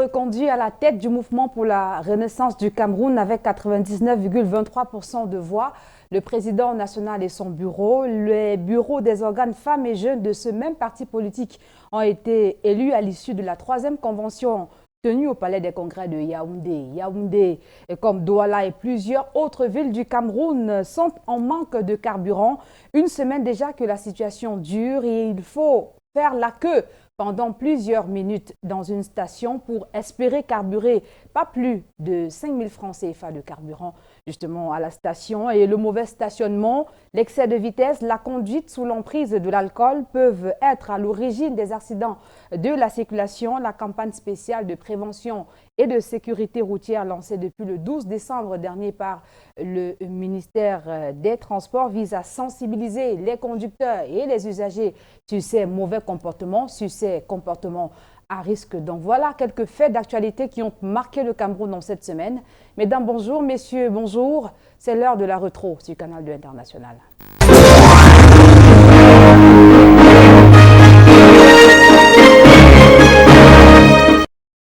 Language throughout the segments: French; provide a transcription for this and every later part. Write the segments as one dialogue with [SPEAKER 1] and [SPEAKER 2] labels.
[SPEAKER 1] reconduit à la tête du mouvement pour la renaissance du Cameroun avec 99,23% de voix. Le président national et son bureau, les bureaux des organes femmes et jeunes de ce même parti politique ont été élus à l'issue de la 3e convention tenue au Palais des Congrès de Yaoundé. Yaoundé, comme Douala et plusieurs autres villes du Cameroun, sont en manque de carburant. Une semaine déjà que la situation dure et il faut faire la queue pendant plusieurs minutes dans une station pour espérer carburer pas plus de 5 000 francs CFA de carburant justement à la station. Et le mauvais stationnement, l'excès de vitesse, la conduite sous l'emprise de l'alcool peuvent être à l'origine des accidents de la circulation. La campagne spéciale de prévention et de sécurité routière lancée depuis le 12 décembre dernier par le ministère des Transports vise à sensibiliser les conducteurs et les usagers sur ces mauvais comportements, sur ces comportements à risque. Donc voilà quelques faits d'actualité qui ont marqué le Cameroun dans cette semaine. Mesdames, bonjour. Messieurs, bonjour. C'est l'heure de la retro sur Canal 2 International.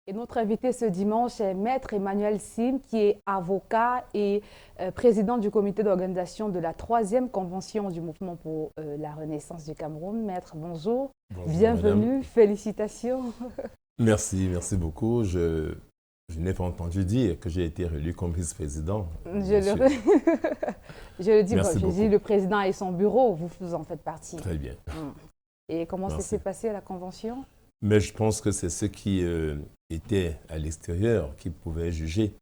[SPEAKER 1] Et notre invité ce dimanche est Maître Emmanuel Sim, qui est avocat et président du comité d'organisation de la 3e convention du mouvement pour la renaissance du Cameroun. Maître, bonjour.
[SPEAKER 2] Bonjour,
[SPEAKER 1] bienvenue,
[SPEAKER 2] madame.
[SPEAKER 1] Félicitations.
[SPEAKER 2] Merci beaucoup. Je n'ai pas entendu dire que j'ai été élu comme vice-président.
[SPEAKER 1] Je le dis,
[SPEAKER 2] Merci beaucoup.
[SPEAKER 1] dis le président et son bureau, vous en faites partie.
[SPEAKER 2] Très bien.
[SPEAKER 1] Et comment ça
[SPEAKER 2] Merci.
[SPEAKER 1] s'est passé à la convention?
[SPEAKER 2] Mais je pense que c'est ceux qui étaient à l'extérieur qui pouvaient juger.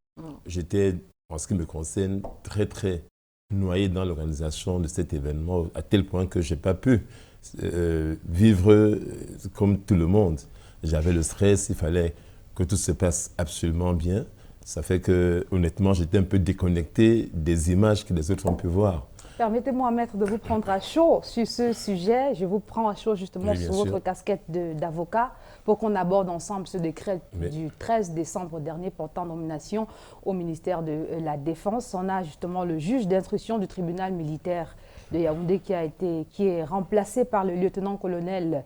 [SPEAKER 2] J'étais, en ce qui me concerne, très noyé dans l'organisation de cet événement, à tel point que je n'ai pas pu vivre comme tout le monde. J'avais le stress, il fallait que tout se passe absolument bien. Ça fait que, honnêtement, j'étais un peu déconnecté des images que les autres ont pu voir.
[SPEAKER 1] Permettez-moi, Maître, de vous prendre à chaud sur ce sujet. Je vous prends à chaud justement sur votre casquette d'avocat pour qu'on aborde ensemble ce décret du 13 décembre dernier portant nomination au ministère de la Défense. On a justement le juge d'instruction du tribunal militaire de Yaoundé qui est remplacé par le lieutenant-colonel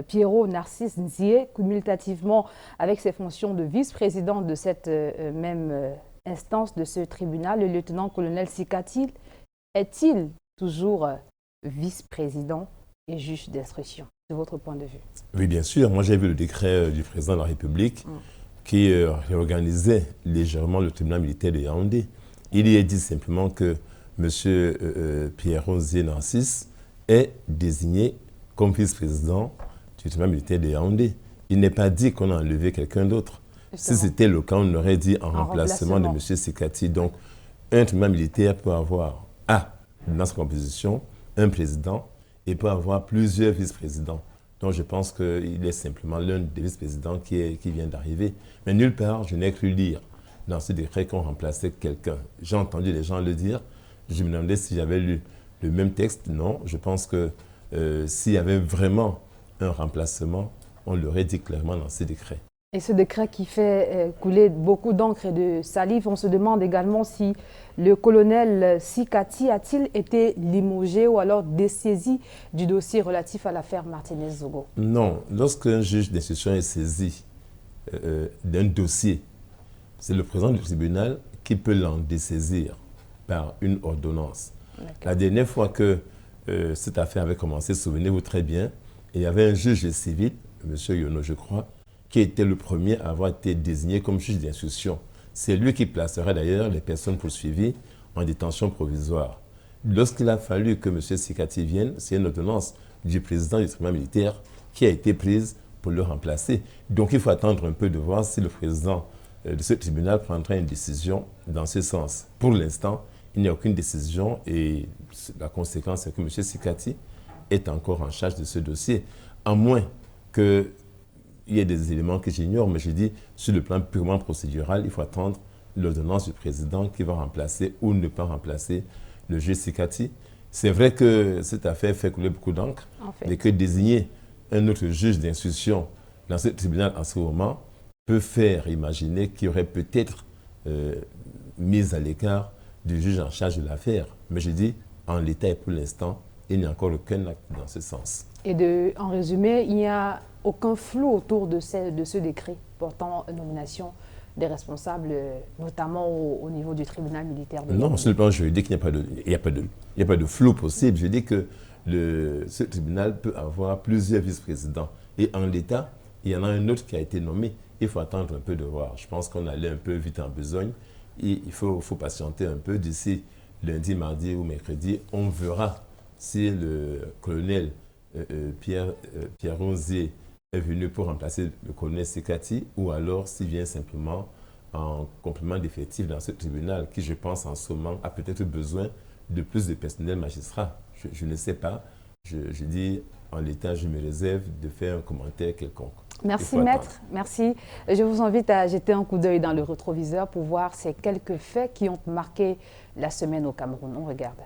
[SPEAKER 1] Pierrot Narcisse Nzié, cumulativement avec ses fonctions de vice-président de cette même instance de ce tribunal. Le lieutenant-colonel Sikati est-il toujours vice-président et juge d'instruction, de votre point de vue?
[SPEAKER 2] Oui, bien sûr. Moi, j'ai vu le décret du président de la République qui réorganisait légèrement le tribunal militaire de Yaoundé. Il y est dit simplement que M. Pierrot Narcisse est désigné comme vice-président du tribunal militaire de Yaoundé. Il n'est pas dit qu'on a enlevé quelqu'un d'autre. Si c'était le cas, on aurait dit en remplacement de M. Sikati. Donc, un tribunal militaire peut avoir dans sa composition, un président et peut avoir plusieurs vice-présidents. Donc je pense qu'il est simplement l'un des vice-présidents qui vient d'arriver. Mais nulle part, je n'ai cru lire dans ce décret qu'on remplaçait quelqu'un. J'ai entendu les gens le dire. Je me demandais si j'avais lu le même texte. Non, je pense que s'il y avait vraiment un remplacement, on l'aurait dit clairement dans ce décret.
[SPEAKER 1] Et ce décret qui fait couler beaucoup d'encre et de salive, on se demande également si le colonel Sikati a-t-il été limogé ou alors dessaisi du dossier relatif à l'affaire Martinez-Zogo?
[SPEAKER 2] Non, lorsqu'un juge d'instruction est saisi d'un dossier, c'est le président du tribunal qui peut l'en dessaisir par une ordonnance. La dernière fois que cette affaire avait commencé, souvenez-vous très bien, il y avait un juge civil, M. Yono, je crois, qui était le premier à avoir été désigné comme juge d'instruction. C'est lui qui placerait d'ailleurs les personnes poursuivies en détention provisoire. Lorsqu'il a fallu que M. Sikati vienne, c'est une ordonnance du président du tribunal militaire qui a été prise pour le remplacer. Donc il faut attendre un peu de voir si le président de ce tribunal prendra une décision dans ce sens. Pour l'instant, il n'y a aucune décision et la conséquence, c'est que M. Sikati est encore en charge de ce dossier, à moins que il y a des éléments que j'ignore, mais je dis, sur le plan purement procédural, il faut attendre l'ordonnance du président qui va remplacer ou ne pas remplacer le juge Sikati. C'est vrai que cette affaire fait couler beaucoup d'encre, mais que désigner un autre juge d'instruction dans ce tribunal en ce moment peut faire imaginer qu'il y aurait peut-être mise à l'écart du juge en charge de l'affaire. Mais je dis, en l'état et pour l'instant, il n'y a encore aucun acte dans ce sens.
[SPEAKER 1] Et en résumé, il y a aucun flou autour de ce décret portant nomination des responsables, notamment au niveau du tribunal militaire de
[SPEAKER 2] Non, sur le plan juridique, il n'y a pas de flou possible. Je dis que ce tribunal peut avoir plusieurs vice-présidents. Et en l'état, il y en a un autre qui a été nommé. Il faut attendre un peu de voir. Je pense qu'on allait un peu vite en besogne. Et il faut patienter un peu. D'ici lundi, mardi ou mercredi, on verra si le colonel Pierre Ronzier est venu pour remplacer le colonel Sekati ou alors s'il vient simplement en complément d'effectifs dans ce tribunal qui, je pense, en ce moment, a peut-être besoin de plus de personnel magistrat. Je ne sais pas. Je dis, en l'état, je me réserve de faire un commentaire quelconque.
[SPEAKER 1] Merci, maître. Merci. Je vous invite à jeter un coup d'œil dans le rétroviseur pour voir ces quelques faits qui ont marqué la semaine au Cameroun. On regarde.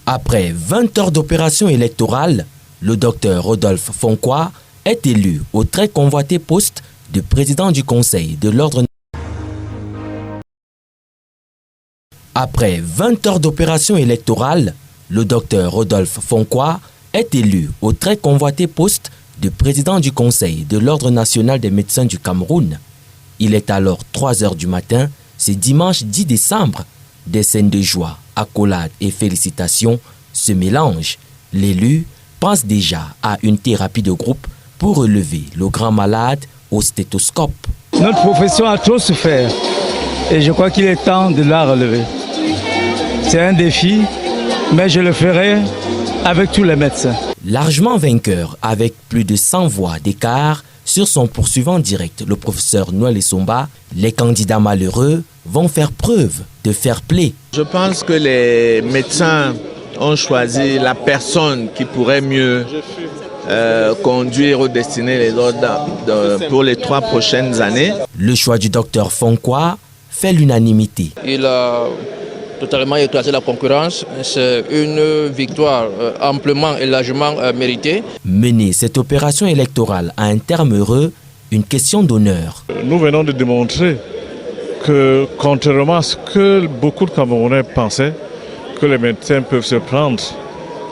[SPEAKER 3] Après 20 heures d'opération électorale, le docteur Rodolphe Fonkoa est élu au très convoité poste de président du Conseil de l'Ordre. Après 20 heures d'opération électorale, le docteur Rodolphe Fonkoa est élu au très convoité poste de président du Conseil de l'Ordre national des médecins du Cameroun. Il est alors 3 heures du matin, ce dimanche 10 décembre. Des scènes de joie, accolades et félicitations se mélangent. L'élu pense déjà à une thérapie de groupe pour relever le grand malade au stéthoscope.
[SPEAKER 4] Notre profession a trop souffert et je crois qu'il est temps de la relever. C'est un défi, mais je le ferai avec tous les médecins.
[SPEAKER 3] Largement vainqueur, avec plus de 100 voix d'écart sur son poursuivant direct, le professeur Noël Essomba, les candidats malheureux vont faire preuve de fair-play.
[SPEAKER 5] Je pense que les médecins ont choisi la personne qui pourrait mieux conduire ou destiner les ordres pour les 3 prochaines années.
[SPEAKER 3] Le choix du docteur Fonkoa fait l'unanimité.
[SPEAKER 6] Il a totalement écrasé la concurrence. C'est une victoire amplement et largement méritée.
[SPEAKER 3] Mener cette opération électorale à un terme heureux, une question d'honneur.
[SPEAKER 7] Nous venons de démontrer que, contrairement à ce que beaucoup de Camerounais pensaient, que les médecins peuvent se prendre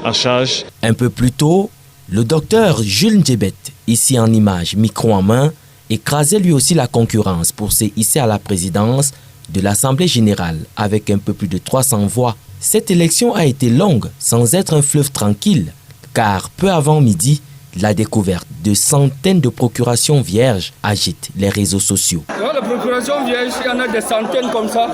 [SPEAKER 7] en charge.
[SPEAKER 3] Un peu plus tôt, le docteur Jules Ndjebet, ici en image, micro en main, écrasait lui aussi la concurrence pour se hisser à la présidence de l'Assemblée générale avec un peu plus de 300 voix. Cette élection a été longue sans être un fleuve tranquille, car peu avant midi, la découverte de centaines de procurations vierges agite les réseaux sociaux.
[SPEAKER 8] Les procurations vierges, il y en a des centaines comme ça.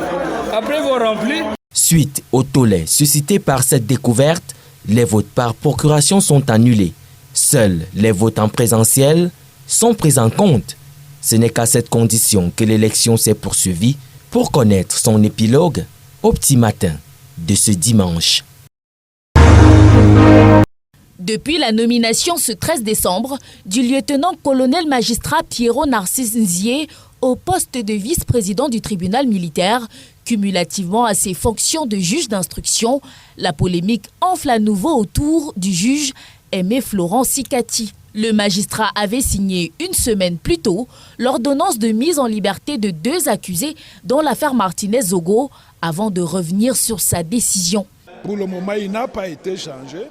[SPEAKER 8] Après, vous remplissez.
[SPEAKER 3] Suite au tollé suscité par cette découverte, les votes par procuration sont annulés. Seuls les votes en présentiel sont pris en compte. Ce n'est qu'à cette condition que l'élection s'est poursuivie. Pour connaître son épilogue, au petit matin de ce dimanche.
[SPEAKER 9] Depuis la nomination ce 13 décembre du lieutenant-colonel magistrat Pierrot Narcisse Nzié au poste de vice-président du tribunal militaire, cumulativement à ses fonctions de juge d'instruction, la polémique enfle à nouveau autour du juge Aimé Florent Sikati. Le magistrat avait signé une semaine plus tôt l'ordonnance de mise en liberté de 2 accusés dans l'affaire Martinez-Zogo avant de revenir sur sa décision.
[SPEAKER 10] Pour le moment, il n'a pas été changé.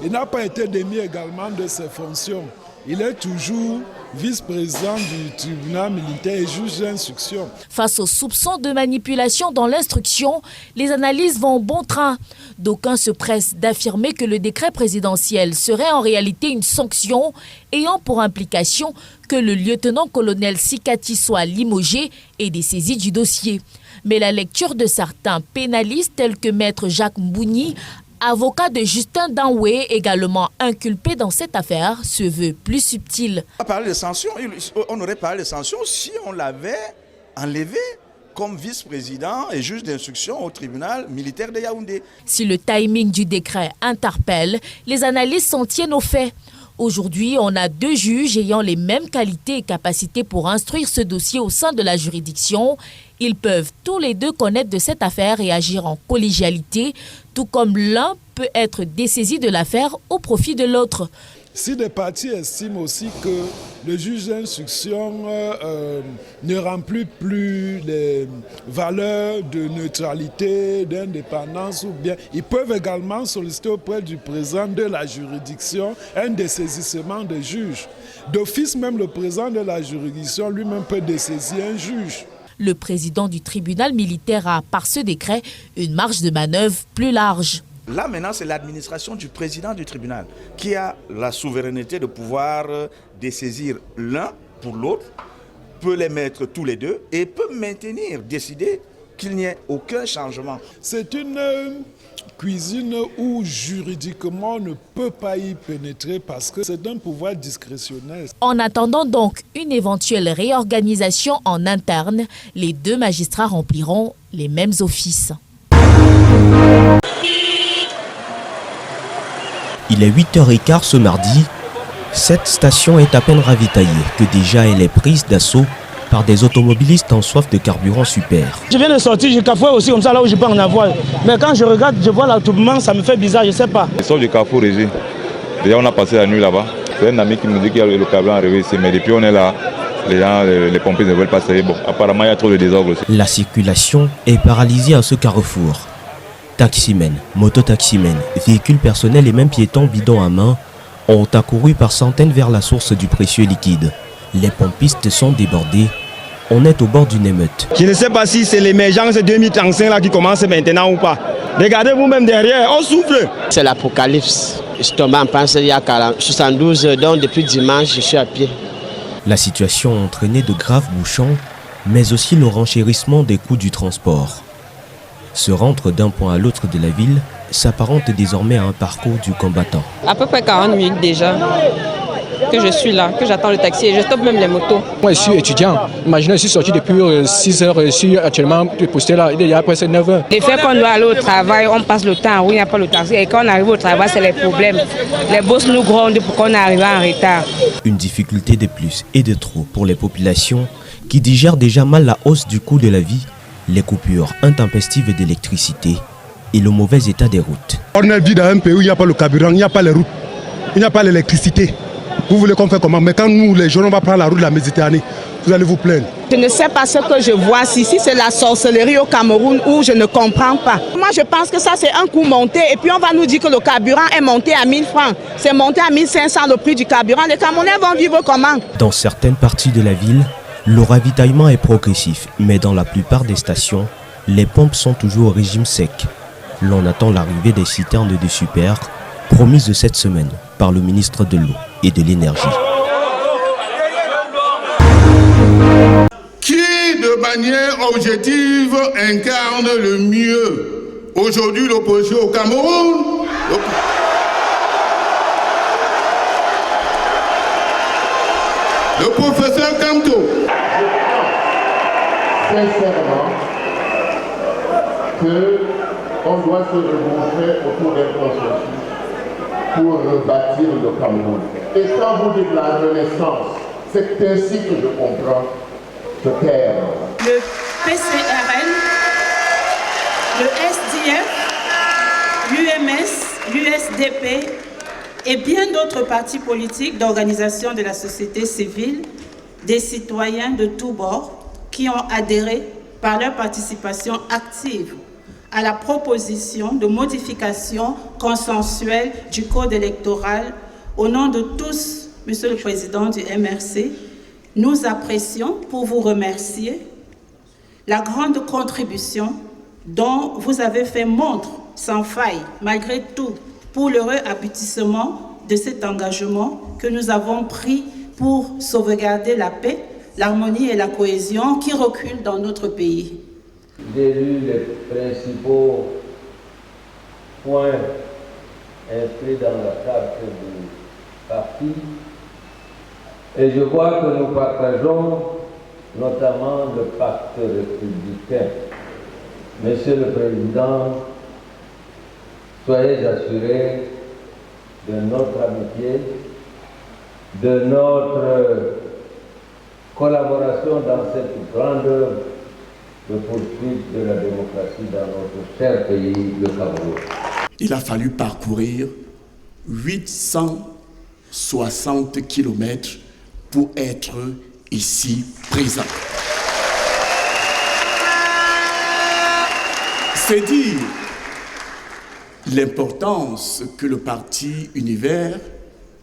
[SPEAKER 10] Il n'a pas été démis également de ses fonctions. Il est toujours vice-président du tribunal militaire et juge d'instruction.
[SPEAKER 9] Face aux soupçons de manipulation dans l'instruction, les analyses vont bon train. D'aucuns se pressent d'affirmer que le décret présidentiel serait en réalité une sanction ayant pour implication que le lieutenant-colonel Sikati soit limogé et dessaisi du dossier. Mais la lecture de certains pénalistes tels que maître Jacques Mbouni, avocat de Justin Danoué, également inculpé dans cette affaire, se veut plus subtil.
[SPEAKER 11] On aurait parlé de sanctions si on l'avait enlevé comme vice-président et juge d'instruction au tribunal militaire de Yaoundé.
[SPEAKER 9] Si le timing du décret interpelle, les analyses s'en tiennent aux faits. Aujourd'hui, on a 2 juges ayant les mêmes qualités et capacités pour instruire ce dossier au sein de la juridiction. Ils peuvent tous les 2 connaître de cette affaire et agir en collégialité, tout comme l'un peut être dessaisi de l'affaire au profit de l'autre.
[SPEAKER 10] Si des parties estiment aussi que le juge d'instruction ne remplit plus les valeurs de neutralité, d'indépendance ou bien, ils peuvent également solliciter auprès du président de la juridiction un dessaisissement des juges. D'office même, le président de la juridiction lui-même peut dessaisir un juge.
[SPEAKER 9] Le président du tribunal militaire a, par ce décret, une marge de manœuvre plus large.
[SPEAKER 11] Là, maintenant, c'est l'administration du président du tribunal qui a la souveraineté de pouvoir dessaisir l'un pour l'autre, peut les mettre tous les deux et peut maintenir, décider qu'il n'y ait aucun changement.
[SPEAKER 10] C'est une cuisine où juridiquement on ne peut pas y pénétrer parce que c'est un pouvoir discrétionnaire.
[SPEAKER 9] En attendant donc une éventuelle réorganisation en interne, les deux magistrats rempliront les mêmes offices.
[SPEAKER 3] Il est 8h15 ce mardi. Cette station est à peine ravitaillée que déjà elle est prise d'assaut par des automobilistes en soif de carburant super.
[SPEAKER 4] Je viens de sortir, je cafouille aussi comme ça là où je peux en avoir. Mais quand je regarde, je vois l'attroupement, ça me fait bizarre, je ne sais pas.
[SPEAKER 12] Sauf du Carrefour Régis. Déjà on a passé la nuit là-bas. C'est un ami qui nous dit qu'il y a le carburant arrivé ici, mais depuis on est là, les gens, les pompiers ne veulent pas savoir. Bon, apparemment il y a trop de désordre aussi.
[SPEAKER 3] La circulation est paralysée à ce carrefour. Taximens, mototaximens, véhicules personnels et même piétons bidons à main ont accouru par centaines vers la source du précieux liquide. Les pompistes sont débordés. On est au bord d'une émeute.
[SPEAKER 4] Je ne sais pas si c'est l'émergence 2035 là qui commence maintenant ou pas. Regardez vous-même derrière, on souffle.
[SPEAKER 13] C'est l'apocalypse. Je suis tombé en panne il y a 72 heures, donc depuis dimanche, je suis à pied.
[SPEAKER 3] La situation a entraîné de graves bouchons, mais aussi le renchérissement des coûts du transport. Se rendre d'un point à l'autre de la ville s'apparente désormais à un parcours du combattant.
[SPEAKER 14] À peu près 40 minutes déjà que je suis là, que j'attends le taxi et je stoppe même les motos.
[SPEAKER 15] Moi je suis étudiant, imaginez je suis sorti depuis 6 heures, je suis actuellement posté là, il y a presque 9 heures.
[SPEAKER 14] Les faits qu'on doit aller au travail, on passe le temps où il n'y a pas le taxi et quand on arrive au travail c'est les problèmes. Les boss nous grondent pour qu'on arrive en retard.
[SPEAKER 3] Une difficulté de plus et de trop pour les populations qui digèrent déjà mal la hausse du coût de la vie, les coupures intempestives d'électricité et le mauvais état des routes.
[SPEAKER 16] On vit dans un pays où il n'y a pas le carburant, il n'y a pas les routes, il n'y a pas l'électricité. Vous voulez qu'on fasse comment? Mais quand nous, les jeunes, on va prendre la route de la Méditerranée, vous allez vous plaindre.
[SPEAKER 17] Je ne sais pas ce que je vois ici, c'est la sorcellerie au Cameroun où je ne comprends pas. Moi, je pense que ça, c'est un coup monté et puis on va nous dire que le carburant est monté à 1000 francs. C'est monté à 1500 le prix du carburant. Les Camerounais vont vivre comment?
[SPEAKER 3] Dans certaines parties de la ville, le ravitaillement est progressif, mais dans la plupart des stations, les pompes sont toujours au régime sec. L'on attend l'arrivée des citernes de super, promises cette semaine par le ministre de l'Eau et de l'Énergie.
[SPEAKER 18] Qui, de manière objective, incarne le mieux aujourd'hui l'opposition au Cameroun? Le professeur Kamto.
[SPEAKER 19] Sincèrement qu'on doit se regrouper autour d'un consensus pour rebâtir le Cameroun. Et quand vous dites la renaissance, c'est ainsi que je comprends ce terme.
[SPEAKER 20] Le PCRN, le SDF, l'UMS, l'USDP et bien d'autres partis politiques d'organisations de la société civile, des citoyens de tous bords qui ont adhéré par leur participation active à la proposition de modification consensuelle du code électoral. Au nom de tous, Monsieur le Président du MRC, nous apprécions pour vous remercier la grande contribution dont vous avez fait montre sans faille, malgré tout, pour l'heureux aboutissement de cet engagement que nous avons pris pour sauvegarder la paix, l'harmonie et la cohésion qui reculent dans notre pays.
[SPEAKER 21] J'ai lu les principaux points inscrits dans la carte du parti et je vois que nous partageons notamment le pacte républicain. Monsieur le Président, soyez assurés de notre amitié, de notre collaboration dans cette grande œuvre de poursuite de la démocratie dans notre cher pays, le Cameroun.
[SPEAKER 18] Il a fallu parcourir 800
[SPEAKER 19] 60 km pour être ici présent. C'est dire l'importance que le parti Univers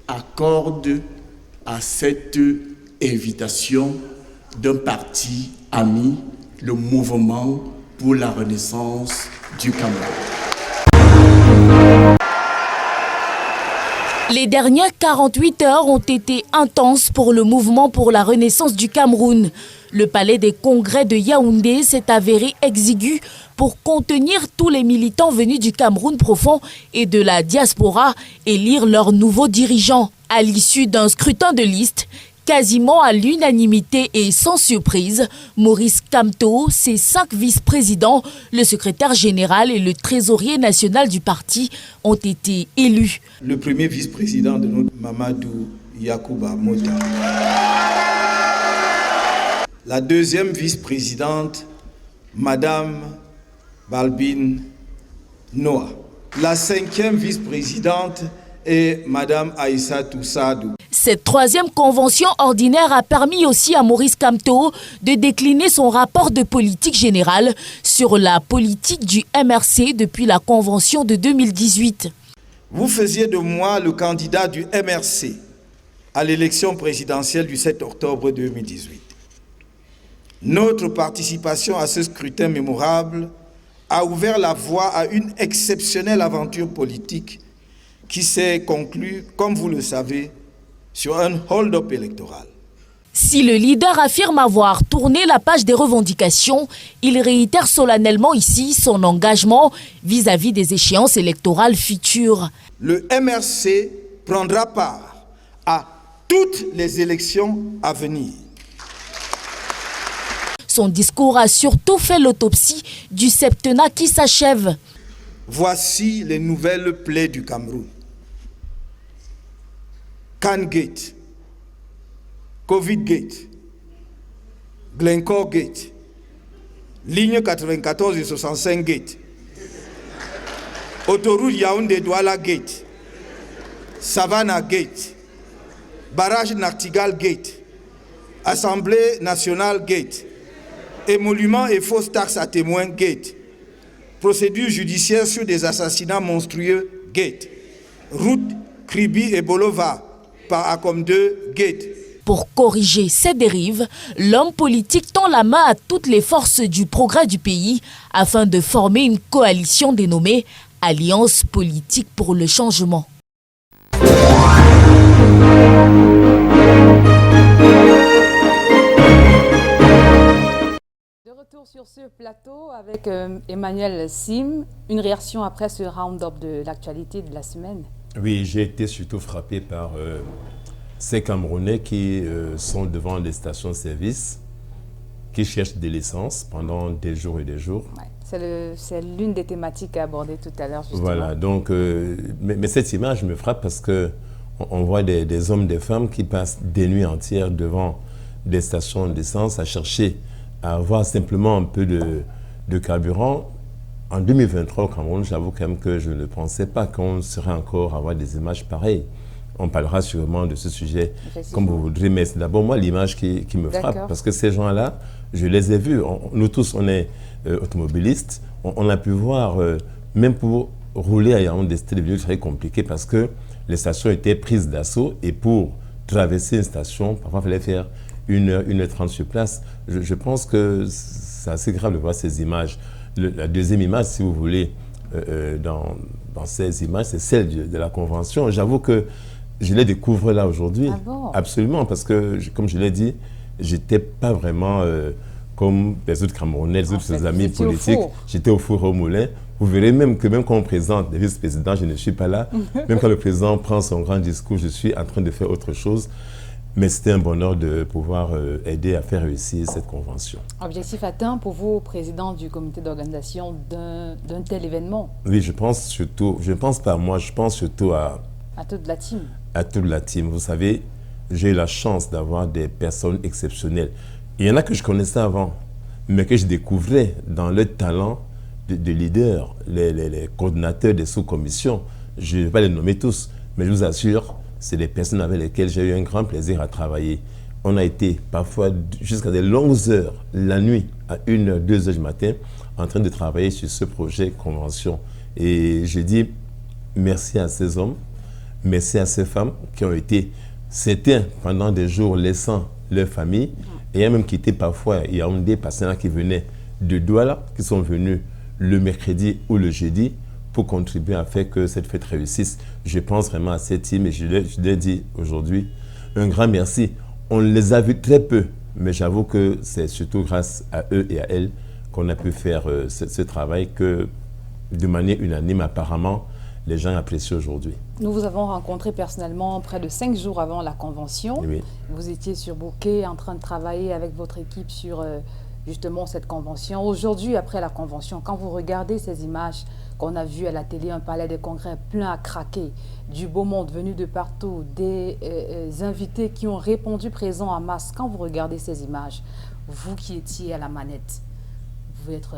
[SPEAKER 19] accorde à cette invitation d'un parti ami, le Mouvement pour la Renaissance du Cameroun.
[SPEAKER 9] Les dernières 48 heures ont été intenses pour le Mouvement pour la Renaissance du Cameroun. Le palais des congrès de Yaoundé s'est avéré exigu pour contenir tous les militants venus du Cameroun profond et de la diaspora et élire leurs nouveaux dirigeants. À l'issue d'un scrutin de liste, quasiment à l'unanimité et sans surprise, Maurice Kamto, ses 5 vice-présidents, le secrétaire général et le trésorier national du parti ont été élus.
[SPEAKER 2] Le premier vice-président de notre Mamadou Yacouba Mota. La deuxième vice-présidente, Madame Balbine Noah. La 5e vice-présidente est Madame Aïssa Toussadou.
[SPEAKER 9] Cette 3e convention ordinaire a permis aussi à Maurice Kamto de décliner son rapport de politique générale sur la politique du MRC depuis la convention de 2018.
[SPEAKER 2] Vous faisiez de moi le candidat du MRC à l'élection présidentielle du 7 octobre 2018. Notre participation à ce scrutin mémorable a ouvert la voie à une exceptionnelle aventure politique qui s'est conclue, comme vous le savez, sur un hold-up électoral.
[SPEAKER 9] Si le leader affirme avoir tourné la page des revendications, il réitère solennellement ici son engagement vis-à-vis des échéances électorales futures.
[SPEAKER 2] Le MRC prendra part à toutes les élections à venir.
[SPEAKER 9] Son discours a surtout fait l'autopsie du septennat qui s'achève.
[SPEAKER 2] Voici les nouvelles plaies du Cameroun. Can Gate, Covid Gate, Glencore Gate, ligne 94 et 65 Gate, autoroute Yaoundé-Douala Gate, Savannah Gate, barrage Nartigal Gate, Assemblée nationale Gate, émoluments et fausses taxes à témoins Gate, procédure judiciaire sur des assassinats monstrueux Gate, route Kribi et Bolova par Acom 2 Gate.
[SPEAKER 9] Pour corriger ces dérives, l'homme politique tend la main à toutes les forces du progrès du pays afin de former une coalition dénommée Alliance politique pour le changement.
[SPEAKER 1] Retour sur ce plateau avec Emmanuel Sim. Une réaction après ce round-up de l'actualité de la semaine.
[SPEAKER 22] Oui, j'ai été surtout frappé par ces Camerounais qui sont devant les stations-service, qui cherchent de l'essence pendant des jours et des jours.
[SPEAKER 1] Ouais, c'est l'une des thématiques abordées tout à l'heure, justement.
[SPEAKER 22] Voilà, donc, mais cette image me frappe parce qu'on voit des hommes, des femmes qui passent des nuits entières devant des stations d'essence à chercher à avoir simplement un peu de carburant. En 2023 au Cameroun, j'avoue quand même que je ne pensais pas qu'on serait encore à avoir des images pareilles. On parlera sûrement de ce sujet comme vous voudrez, mais c'est d'abord moi l'image qui me frappe, parce que ces gens-là, je les ai vus. Nous tous, on est automobilistes, on a pu voir, même pour rouler à Yaoundé, c'était devenu très compliqué parce que les stations étaient prises d'assaut et pour traverser une station, parfois il fallait faire 1h30 sur place. Je pense que c'est assez grave de voir ces images. La deuxième image, si vous voulez, dans ces images, c'est celle de la Convention. J'avoue que je les découvre là aujourd'hui.
[SPEAKER 1] Ah bon?
[SPEAKER 22] Absolument, parce que, comme je l'ai dit, je n'étais pas vraiment comme les autres Camerounais, les autres amis politiques. J'étais au four au moulin. Vous verrez même que même quand on présente les vice-présidents, je ne suis pas là. Même quand le président prend son grand discours, je suis en train de faire autre chose. Mais c'était un bonheur de pouvoir aider à faire réussir cette convention.
[SPEAKER 1] Objectif atteint pour vous, président du comité d'organisation d'un tel événement?
[SPEAKER 22] Oui, je pense surtout, je ne pense pas à moi, je pense surtout à
[SPEAKER 1] toute la team.
[SPEAKER 22] À toute la team. Vous savez, j'ai eu la chance d'avoir des personnes exceptionnelles. Il y en a que je connaissais avant, mais que je découvrais dans le talent de leaders, les coordinateurs des sous-commissions. Je ne vais pas les nommer tous, mais je vous assure, c'est des personnes avec lesquelles j'ai eu un grand plaisir à travailler. On a été parfois jusqu'à des longues heures, la nuit, à 1h, 2h du matin, en train de travailler sur ce projet convention. Et je dis merci à ces hommes, merci à ces femmes qui ont été certains pendant des jours laissant leur famille, et même quitté parfois Yaoundé, patients qui venaient de Douala, qui sont venus le mercredi ou le jeudi pour contribuer à faire que cette fête réussisse. Je pense vraiment à cette team et je leur dis aujourd'hui un grand merci. On les a vus très peu, mais j'avoue que c'est surtout grâce à eux et à elles qu'on a pu faire ce travail que, de manière unanime, apparemment, les gens apprécient aujourd'hui.
[SPEAKER 1] Nous vous avons rencontré personnellement près de 5 jours avant la convention.
[SPEAKER 22] Oui.
[SPEAKER 1] Vous étiez sur Bouquet en train de travailler avec votre équipe sur justement cette convention. Aujourd'hui, après la convention, quand vous regardez ces images qu'on a vues à la télé, un palais des congrès plein à craquer, du beau monde venu de partout, des invités qui ont répondu présents en masse, quand vous regardez ces images, vous qui étiez à la manette, vous pouvez être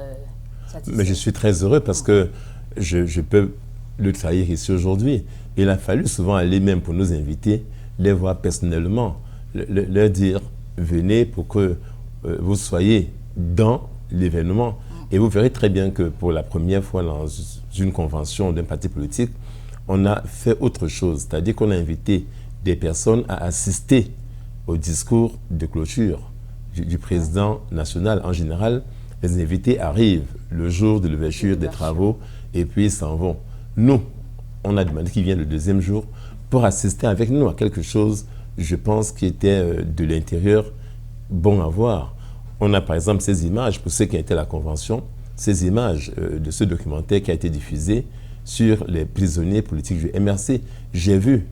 [SPEAKER 1] satisfait?
[SPEAKER 22] Mais je suis très heureux parce que je peux le trahir ici aujourd'hui. Il a fallu souvent aller même pour nos invités, les voir personnellement, leur dire venez pour que vous soyez dans l'événement. Et vous verrez très bien que pour la première fois dans une convention d'un parti politique, on a fait autre chose, c'est-à-dire qu'on a invité des personnes à assister au discours de clôture du président national. En général, les invités arrivent le jour de l'ouverture des travaux et puis ils s'en vont. Nous, on a demandé qu'ils viennent le deuxième jour pour assister avec nous à quelque chose, je pense, qui était de l'intérieur bon à voir. On a par exemple ces images, pour ceux qui ont été à la convention, ces images de ce documentaire qui a été diffusé sur les prisonniers politiques du MRC. J'ai vu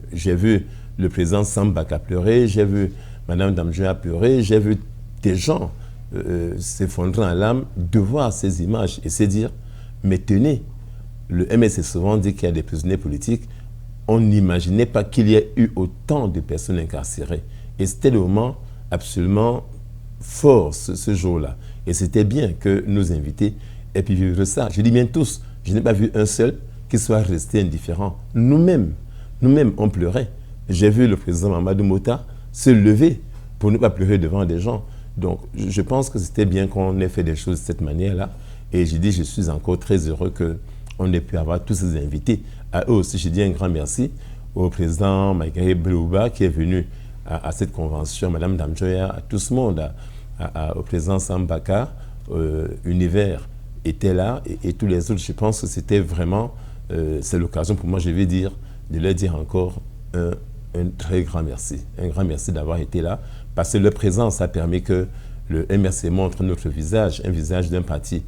[SPEAKER 22] le président Sambaka pleurer, j'ai vu Mme Damjoya pleurer, j'ai vu des gens s'effondrer en larmes de voir ces images et se dire, mais tenez, le MRC souvent dit qu'il y a des prisonniers politiques, on n'imaginait pas qu'il y ait eu autant de personnes incarcérées. Et c'était le moment absolument fort ce jour-là. Et c'était bien que nos invités aient pu vivre ça. Je dis bien tous, je n'ai pas vu un seul qui soit resté indifférent. Nous-mêmes, on pleurait. J'ai vu le président Mamadou Mota se lever pour ne pas pleurer devant des gens. Donc, je pense que c'était bien qu'on ait fait des choses de cette manière-là. Et je dis, je suis encore très heureux qu'on ait pu avoir tous ces invités. À eux aussi, je dis un grand merci au président Maïgari Belouba qui est venu à cette convention, Mme Damjoya, à tout ce monde, au président Sambaka, Univers était là et tous les autres. Je pense que c'était vraiment, c'est l'occasion pour moi, je vais dire, de leur dire encore un très grand merci. Un grand merci d'avoir été là, parce que leur présence a permis que le MRC montre notre visage, un visage d'un parti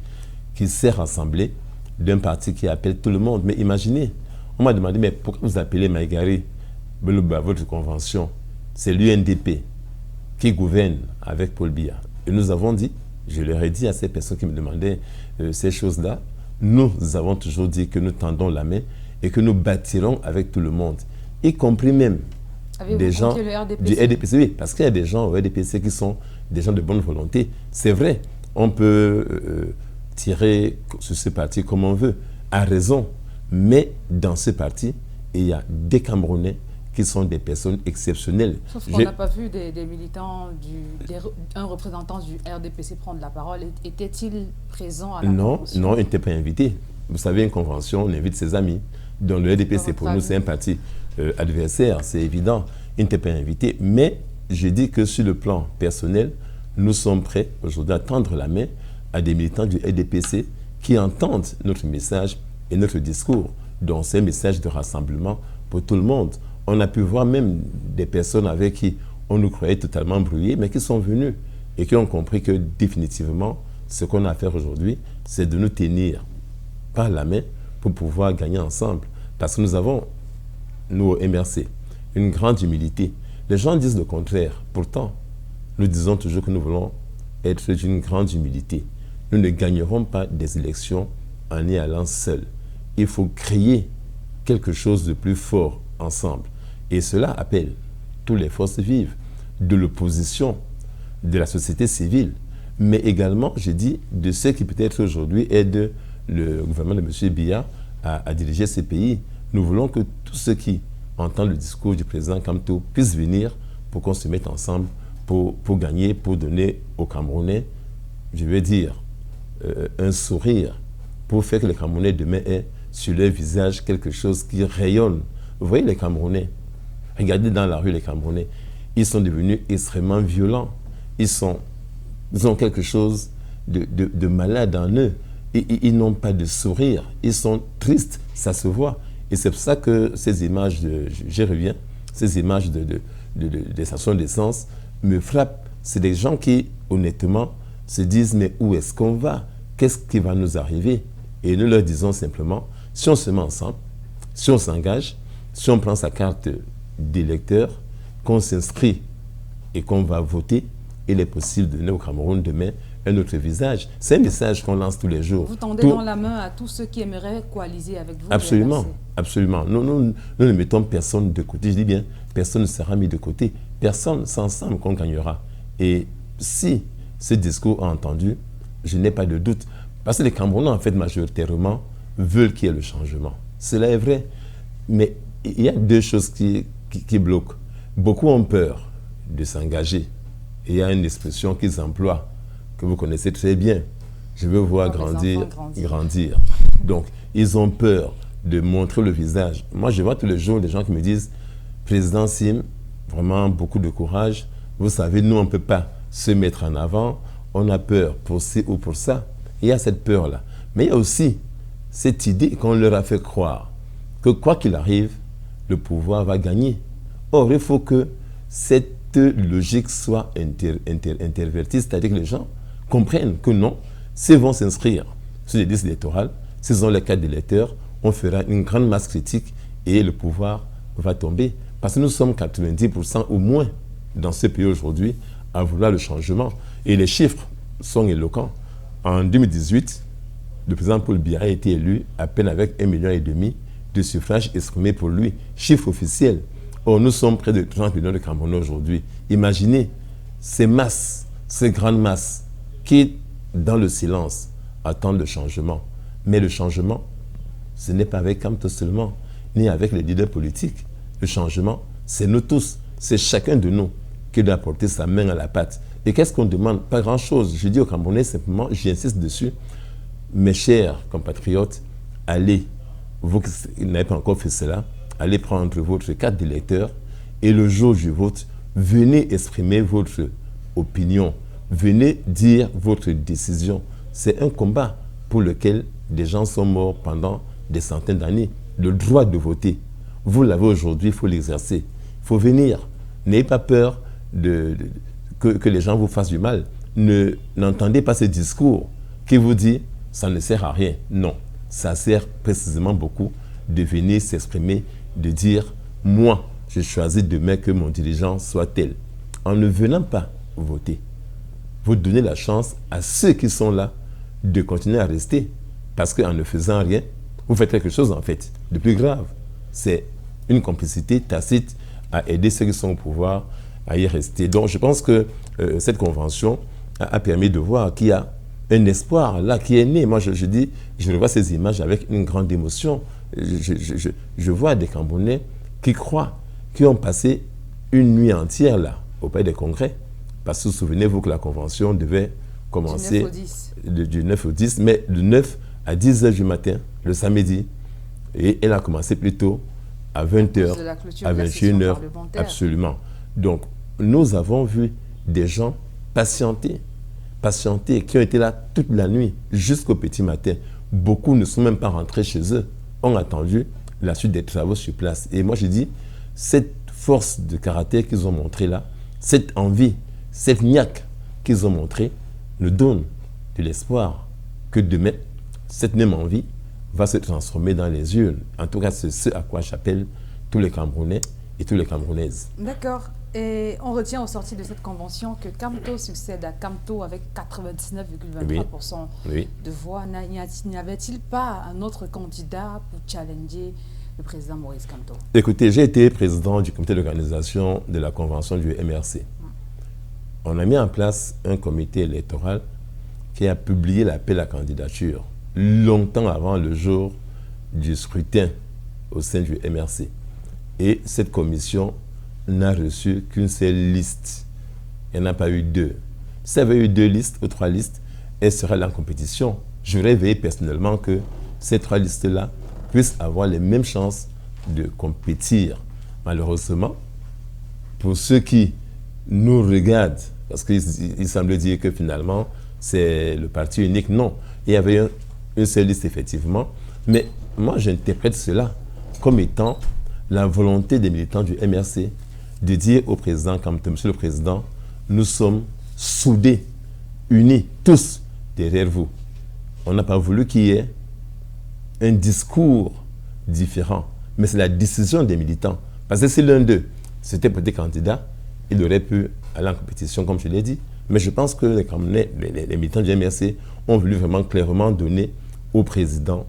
[SPEAKER 22] qui s'est rassemblé, d'un parti qui appelle tout le monde. Mais imaginez, on m'a demandé, mais pourquoi vous appelez Maïgari Belouba à votre convention? C'est l'UNDP qui gouverne avec Paul Biya. Et nous avons dit, je leur ai dit à ces personnes qui me demandaient ces choses-là, nous avons toujours dit que nous tendons la main et que nous bâtirons avec tout le monde, y compris même des gens du RDPC. Oui, parce qu'il y a des gens au RDPC qui sont des gens de bonne volonté. C'est vrai, on peut tirer sur ce parti comme on veut, à raison. Mais dans ce parti, il y a des Camerounais qui sont des personnes exceptionnelles.
[SPEAKER 1] Sauf qu'on n'a pas vu des militants, un représentant du RDPC prendre la parole. Était-il présent à la convention? Non, il n'était pas invité. Vous savez, une convention, on invite ses amis. Donc le RDPC, pour nous, c'est un parti adversaire, c'est évident. Il n'était pas invité. Mais je dis que sur le plan personnel, nous sommes prêts aujourd'hui à tendre la main à des militants du RDPC qui entendent notre message et notre discours. Donc c'est un message de rassemblement pour tout le monde. On a pu voir même des personnes avec qui on nous croyait totalement brouillés, mais qui sont venus et qui ont compris que définitivement, ce qu'on a à faire aujourd'hui, c'est de nous tenir par la main pour pouvoir gagner ensemble. Parce que nous avons, nous au MRC, une grande humilité. Les gens disent le contraire. Pourtant, nous disons toujours que nous voulons être d'une grande humilité. Nous ne gagnerons pas des élections en y allant seuls. Il faut créer quelque chose de plus fort ensemble. Et cela appelle toutes les forces vives, de l'opposition, de la société civile, mais également, je dis, de ceux qui peut-être aujourd'hui aident le gouvernement de M. Biya à diriger ces pays. Nous voulons que tous ceux qui
[SPEAKER 22] entendre le discours du président Kamto puisse venir pour qu'on se mette ensemble pour gagner, pour donner aux Camerounais, je veux dire, un sourire, pour faire que les Camerounais demain aient sur leur visage quelque chose qui rayonne. Vous voyez les Camerounais, regardez dans la rue les Camerounais, ils sont devenus extrêmement violents. Ils ont quelque chose de malade en eux. Ils n'ont pas de sourire. Ils sont tristes, ça se voit. Et c'est pour ça que ces images, j'y reviens, ces images des stations d'essence me frappent. C'est des gens qui, honnêtement, se disent, mais où est-ce qu'on va? Qu'est-ce qui va nous arriver? Et nous leur disons simplement, si on se met ensemble, si on s'engage, si on prend sa carte d'électeur, qu'on s'inscrit et qu'on va voter, il est possible de donner au Cameroun demain un autre visage. C'est un message qu'on lance tous les jours.
[SPEAKER 1] Vous tendez dans la main à tous ceux qui aimeraient coaliser avec vous?
[SPEAKER 22] Absolument, absolument. Nous ne mettons personne de côté. Je dis bien, personne ne sera mis de côté. Personne, c'est ensemble qu'on gagnera. Et si ce discours a entendu, je n'ai pas de doute. Parce que les Camerounais, en fait, majoritairement, veulent qu'il y ait le changement. Cela est vrai. Mais il y a deux choses qui bloquent. Beaucoup ont peur de s'engager. Et il y a une expression qu'ils emploient, que vous connaissez très bien. Je veux voir grandir. Donc, ils ont peur de montrer le visage. Moi, je vois tous les jours des gens qui me disent, Président Sim, vraiment beaucoup de courage. Vous savez, nous, on ne peut pas se mettre en avant. On a peur pour ci ou pour ça. Il y a cette peur-là. Mais il y a aussi cette idée qu'on leur a fait croire que quoi qu'il arrive, le pouvoir va gagner. Or, il faut que cette logique soit intervertie, c'est-à-dire que les gens comprennent que non, s'ils vont s'inscrire sur les listes électorales, s'ils ont les cartes d'électeurs, on fera une grande masse critique et le pouvoir va tomber. Parce que nous sommes 90% ou moins dans ce pays aujourd'hui à vouloir le changement. Et les chiffres sont éloquents. En 2018, le président Paul Biya a été élu à peine avec 1,5 million de suffrages exprimés pour lui. Chiffre officiel. Or, nous sommes près de 30 millions de Camerounais aujourd'hui. Imaginez ces masses, ces grandes masses qui, dans le silence, attendent le changement. Mais le changement, ce n'est pas avec Kamto seulement, ni avec les leaders politiques. Le changement, c'est nous tous. C'est chacun de nous qui doit porter sa main à la pâte. Et qu'est-ce qu'on demande? Pas grand-chose. Je dis aux Camerounais simplement, j'insiste dessus, mes chers compatriotes, allez, vous qui n'avez pas encore fait cela, allez prendre votre carte d'électeur et le jour du vote, venez exprimer votre opinion, venez dire votre décision. C'est un combat pour lequel des gens sont morts pendant des centaines d'années. Le droit de voter, vous l'avez aujourd'hui, il faut l'exercer. Il faut venir. N'ayez pas peur que les gens vous fassent du mal. N'entendez pas ce discours qui vous dit « ça ne sert à rien ». Non, ça sert précisément beaucoup de venir s'exprimer, de dire « moi, je choisis demain que mon dirigeant soit tel ». En ne venant pas voter, vous donnez la chance à ceux qui sont là de continuer à rester. Parce qu'en ne faisant rien, vous faites quelque chose en fait de plus grave. C'est une complicité tacite à aider ceux qui sont au pouvoir à y rester. Donc je pense que cette convention a permis de voir qu'il y a un espoir là qui est né. Moi je dis, je revois ces images avec une grande émotion. Je vois des Camerounais qui croient, qui ont passé une nuit entière là, au Palais des Congrès. Parce que souvenez-vous que la convention devait commencer du 9 au 10, mais du 9 à 10h du matin, le samedi. Et elle a commencé plutôt à 20h, à 21h. Absolument. Donc, nous avons vu des gens patienter, qui ont été là toute la nuit, jusqu'au petit matin. Beaucoup ne sont même pas rentrés chez eux, ont attendu la suite des travaux sur place. Et moi, je dis, cette force de caractère qu'ils ont montré là, cette envie, cette niaque qu'ils ont montré, nous donne de l'espoir que demain, cette même envie va se transformer dans les urnes. En tout cas, c'est ce à quoi j'appelle tous les Camerounais et toutes les Camerounaises.
[SPEAKER 1] D'accord. Et on retient au sorti de cette convention que Kamto succède à Kamto avec 99,23% de voix. N'y avait-il pas un autre candidat pour challenger le président Maurice Kamto?
[SPEAKER 22] Écoutez, j'ai été président du comité d'organisation de la convention du MRC. On a mis en place un comité électoral qui a publié l'appel à candidature longtemps avant le jour du scrutin au sein du MRC. Et cette commission n'a reçu qu'une seule liste. Il n'y en a pas eu 2. Si elle avait eu 2 listes ou 3 listes, elle serait en compétition. J'aurais veillé personnellement que ces 3 listes-là puissent avoir les mêmes chances de compétir. Malheureusement, pour ceux qui nous regardent, parce qu'il semble dire que finalement, c'est le parti unique. Non, il y avait une seule liste, effectivement. Mais moi, j'interprète cela comme étant la volonté des militants du MRC de dire au président, comme Monsieur le Président, nous sommes soudés, unis, tous derrière vous. On n'a pas voulu qu'il y ait un discours différent, mais c'est la décision des militants. Parce que si l'un d'eux s'était porté candidat, il aurait pu aller en compétition, comme je l'ai dit. Mais je pense que les militants du MRC ont voulu vraiment clairement donner au président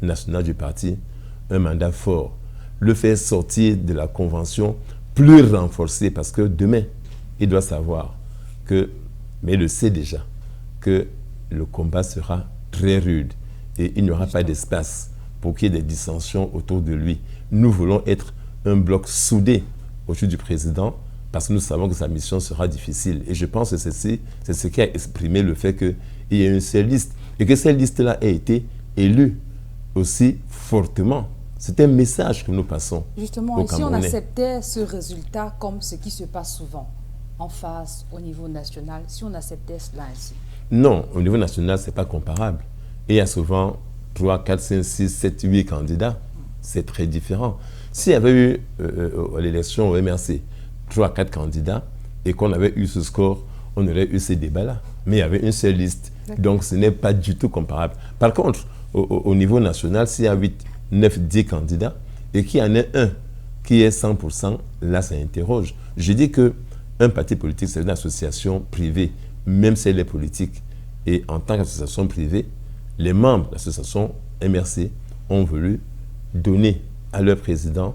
[SPEAKER 22] national du parti un mandat fort. Le faire sortir de la convention plus renforcé, parce que demain, il doit savoir que, mais il le sait déjà, que le combat sera très rude et il n'y aura pas d'espace pour qu'il y ait des dissensions autour de lui. Nous voulons être un bloc soudé autour du président parce que nous savons que sa mission sera difficile. Et je pense que c'est ce qui a exprimé le fait qu'il y ait une seule liste et que cette liste-là ait été élue aussi fortement. C'est un message que nous passons.
[SPEAKER 1] Justement, si on acceptait ce résultat comme ce qui se passe souvent en face, au niveau national, si on acceptait cela ainsi?
[SPEAKER 22] Non, au niveau national, ce n'est pas comparable. Et il y a souvent 3, 4, 5, 6, 7, 8 candidats. C'est très différent. S'il y avait eu à l'élection au MRC 3, 4 candidats et qu'on avait eu ce score, on aurait eu ces débats-là. Mais il y avait une seule liste. Donc ce n'est pas du tout comparable. Par contre, au niveau national, s'il y a 8, 9, 10 candidats et qu'il y en ait un qui est 100%, là, ça interroge. Je dis qu'un parti politique, c'est une association privée, même si elle est politique. Et en tant qu'association privée, les membres de l'association MRC ont voulu donner à leur président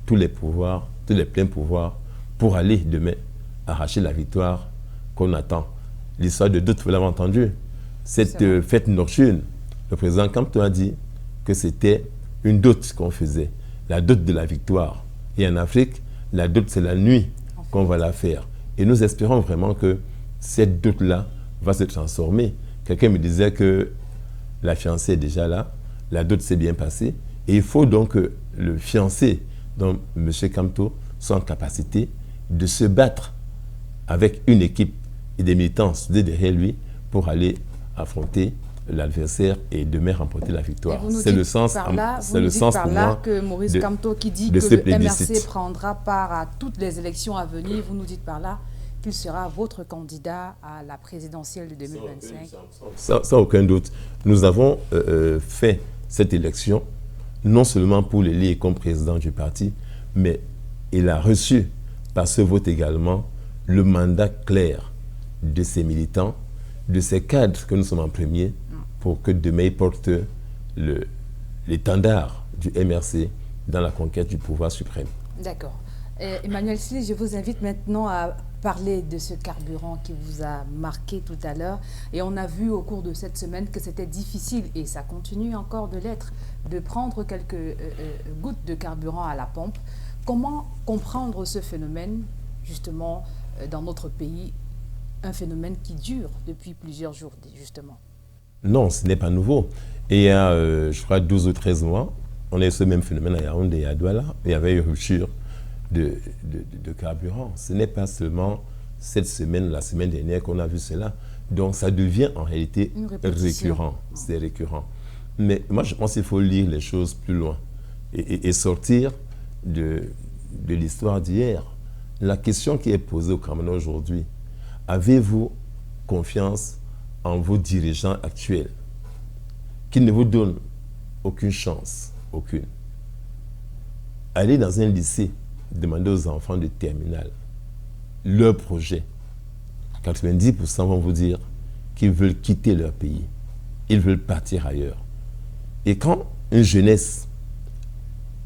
[SPEAKER 22] tous les pouvoirs, tous les pleins pouvoirs pour aller demain arracher la victoire qu'on attend. L'histoire de doute, vous l'avez entendu. Cette fête nocturne, le président Kamto a dit que c'était une dot qu'on faisait, la dot de la victoire. Et en Afrique, la dot, c'est la nuit qu'on va la faire. Et nous espérons vraiment que cette dot-là va se transformer. Quelqu'un me disait que la fiancée est déjà là, la dot s'est bien passée, et il faut donc que le fiancé, donc M. Kamto, soit en capacité de se battre avec une équipe et des militants derrière lui pour aller affronter l'adversaire et demain remporter la victoire. C'est le sens pour moi
[SPEAKER 1] que Maurice Kamto qui dit que le MRC prendra part à toutes les élections à venir, vous nous dites par là qu'il sera votre candidat à la présidentielle de 2025.
[SPEAKER 22] Sans aucun doute. Nous avons fait cette élection non seulement pour l'élire comme président du parti, mais il a reçu par ce vote également le mandat clair de ses militants, de ces cadres que nous sommes en premier, pour que demain ils portent l'étendard du MRC dans la conquête du pouvoir suprême.
[SPEAKER 1] D'accord. Emmanuel Sili, je vous invite maintenant à parler de ce carburant qui vous a marqué tout à l'heure. Et on a vu au cours de cette semaine que c'était difficile, et ça continue encore de l'être, de prendre quelques gouttes de carburant à la pompe. Comment comprendre ce phénomène, justement, dans notre pays, un phénomène qui dure depuis plusieurs jours, justement?
[SPEAKER 22] Non, ce n'est pas nouveau. Et il y a, je crois, 12 ou 13 mois, on a eu ce même phénomène à Yaoundé et à Douala. Il y avait une rupture de carburant. Ce n'est pas seulement cette semaine, la semaine dernière qu'on a vu cela. Donc ça devient en réalité récurrent. C'est récurrent. Mais moi, je pense qu'il faut lire les choses plus loin et sortir de l'histoire d'hier. La question qui est posée au Cameroun aujourd'hui, avez-vous confiance en vos dirigeants actuels qui ne vous donnent aucune chance, aucune? Allez dans un lycée, demandez aux enfants de terminale leur projet. 90% vont vous dire qu'ils veulent quitter leur pays. Ils veulent partir ailleurs. Et quand une jeunesse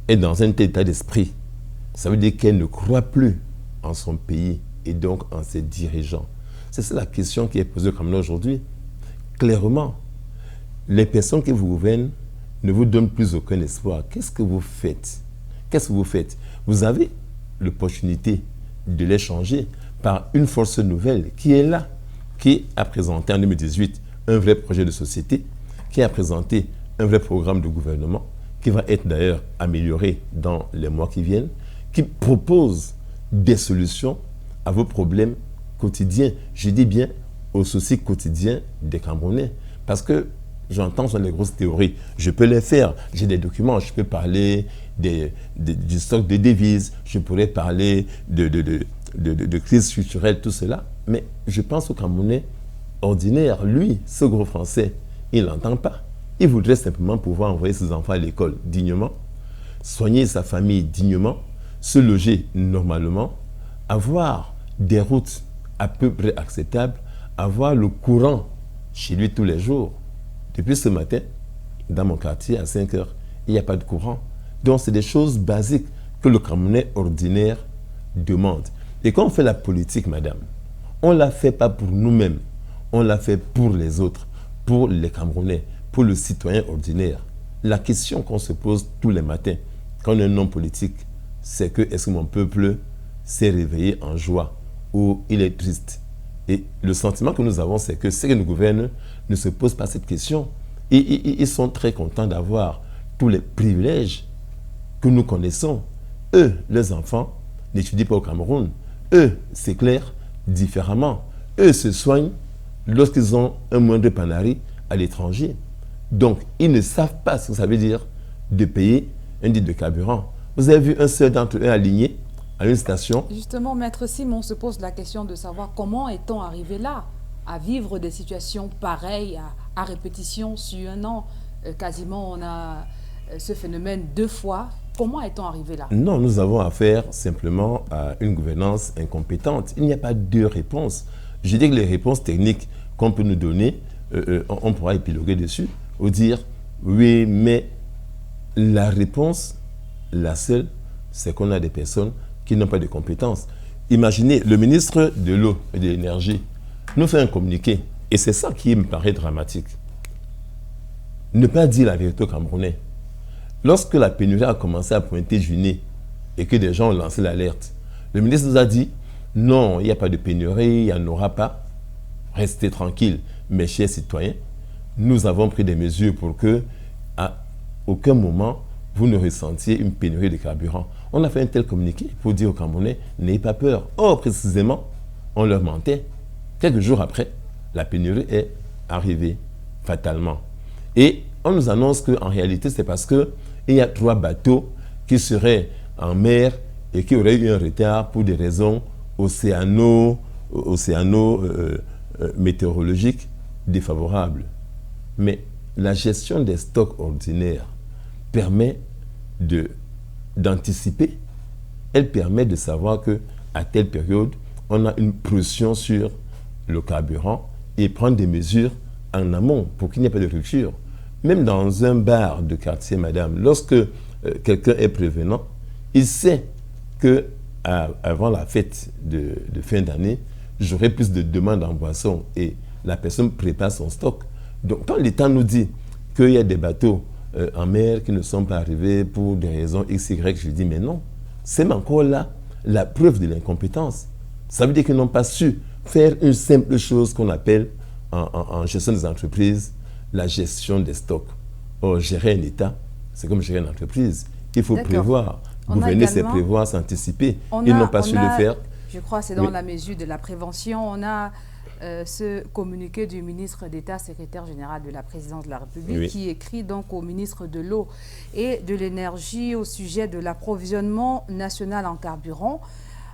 [SPEAKER 22] est dans un tel état d'esprit, ça veut dire qu'elle ne croit plus en son pays et donc en ses dirigeants. C'est ça la question qui est posée au Cameroun aujourd'hui. Clairement, les personnes qui vous gouvernent ne vous donnent plus aucun espoir. Qu'est-ce que vous faites? Qu'est-ce que vous faites? vous avez l'opportunité de les changer par une force nouvelle qui est là, qui a présenté en 2018 un vrai projet de société, qui a présenté un vrai programme de gouvernement, qui va être d'ailleurs amélioré dans les mois qui viennent, qui propose des solutions à vos problèmes quotidiens. Je dis bien aux soucis quotidiens des Camerounais. Parce que j'entends sur les grosses théories, je peux les faire. J'ai des documents, je peux parler du stock de devises, je pourrais parler de crise structurelle, tout cela. Mais je pense au Camerounais ordinaire, lui, ce gros Français, il n'entend pas. Il voudrait simplement pouvoir envoyer ses enfants à l'école dignement, soigner sa famille dignement, se loger normalement, avoir des routes à peu près acceptables, avoir le courant chez lui tous les jours. Depuis ce matin, dans mon quartier, à 5 heures, il n'y a pas de courant. Donc, c'est des choses basiques que le Camerounais ordinaire demande. Et quand on fait la politique, madame, on ne la fait pas pour nous-mêmes, on la fait pour les autres, pour les Camerounais, pour le citoyen ordinaire. La question qu'on se pose tous les matins, quand on est un homme politique, c'est que est-ce que mon peuple s'est réveillé en joie ou il est triste? Et le sentiment que nous avons, c'est que ceux qui nous gouvernent ne se posent pas cette question. Ils sont très contents d'avoir tous les privilèges que nous connaissons. Eux, les enfants, n'étudient pas au Cameroun. Eux, c'est clair, différemment. Eux se soignent lorsqu'ils ont un moindre panarie à l'étranger. Donc, ils ne savent pas ce que ça veut dire de payer un litre de carburant. Vous avez vu un seul d'entre eux aligné à une station.
[SPEAKER 1] Justement, Maître Simon se pose la question de savoir comment est-on arrivé là, à vivre des situations pareilles, à répétition sur un an. Quasiment, on a ce phénomène 2 fois. Comment est-on arrivé là?
[SPEAKER 22] Non, nous avons affaire simplement à une gouvernance incompétente. Il n'y a pas de réponse. Je dis que les réponses techniques qu'on peut nous donner, on pourra épiloguer dessus, ou dire, oui, mais la réponse, la seule, c'est qu'on a des personnes qui n'ont pas de compétences. Imaginez, le ministre de l'eau et de l'énergie nous fait un communiqué, et c'est ça qui me paraît dramatique. Ne pas dire la vérité aux Camerounais. Lorsque la pénurie a commencé à pointer du nez et que des gens ont lancé l'alerte, le ministre nous a dit, non, il n'y a pas de pénurie, il n'y en aura pas. Restez tranquilles, mes chers citoyens. Nous avons pris des mesures pour que, à aucun moment, vous ne ressentiez une pénurie de carburant. On a fait un tel communiqué pour dire aux Camerounais, n'ayez pas peur. Or, précisément, on leur mentait. Quelques jours après, la pénurie est arrivée fatalement. Et on nous annonce qu'en réalité, c'est parce qu'il y a 3 bateaux qui seraient en mer et qui auraient eu un retard pour des raisons météorologiques défavorables. Mais la gestion des stocks ordinaires permet d'anticiper. Elle permet de savoir qu'à telle période, on a une pression sur le carburant et prendre des mesures en amont pour qu'il n'y ait pas de rupture. Même dans un bar de quartier, madame, lorsque quelqu'un est prévenant, il sait qu'avant la fête de fin d'année, j'aurai plus de demandes en boisson et la personne prépare son stock. Donc, quand l'État nous dit qu'il y a des bateaux en mer qui ne sont pas arrivés pour des raisons X, Y, je dis, mais non, c'est encore là la preuve de l'incompétence. Ça veut dire qu'ils n'ont pas su faire une simple chose qu'on appelle en gestion des entreprises, la gestion des stocks. Or, gérer un État, c'est comme gérer une entreprise. Il faut prévoir. Gouverner, c'est prévoir, s'anticiper. Ils n'ont pas su le faire.
[SPEAKER 1] Je crois que c'est dans la mesure de la prévention. On a ce communiqué du ministre d'État, secrétaire général de la présidence de la République, qui écrit donc au ministre de l'Eau et de l'Énergie au sujet de l'approvisionnement national en carburant.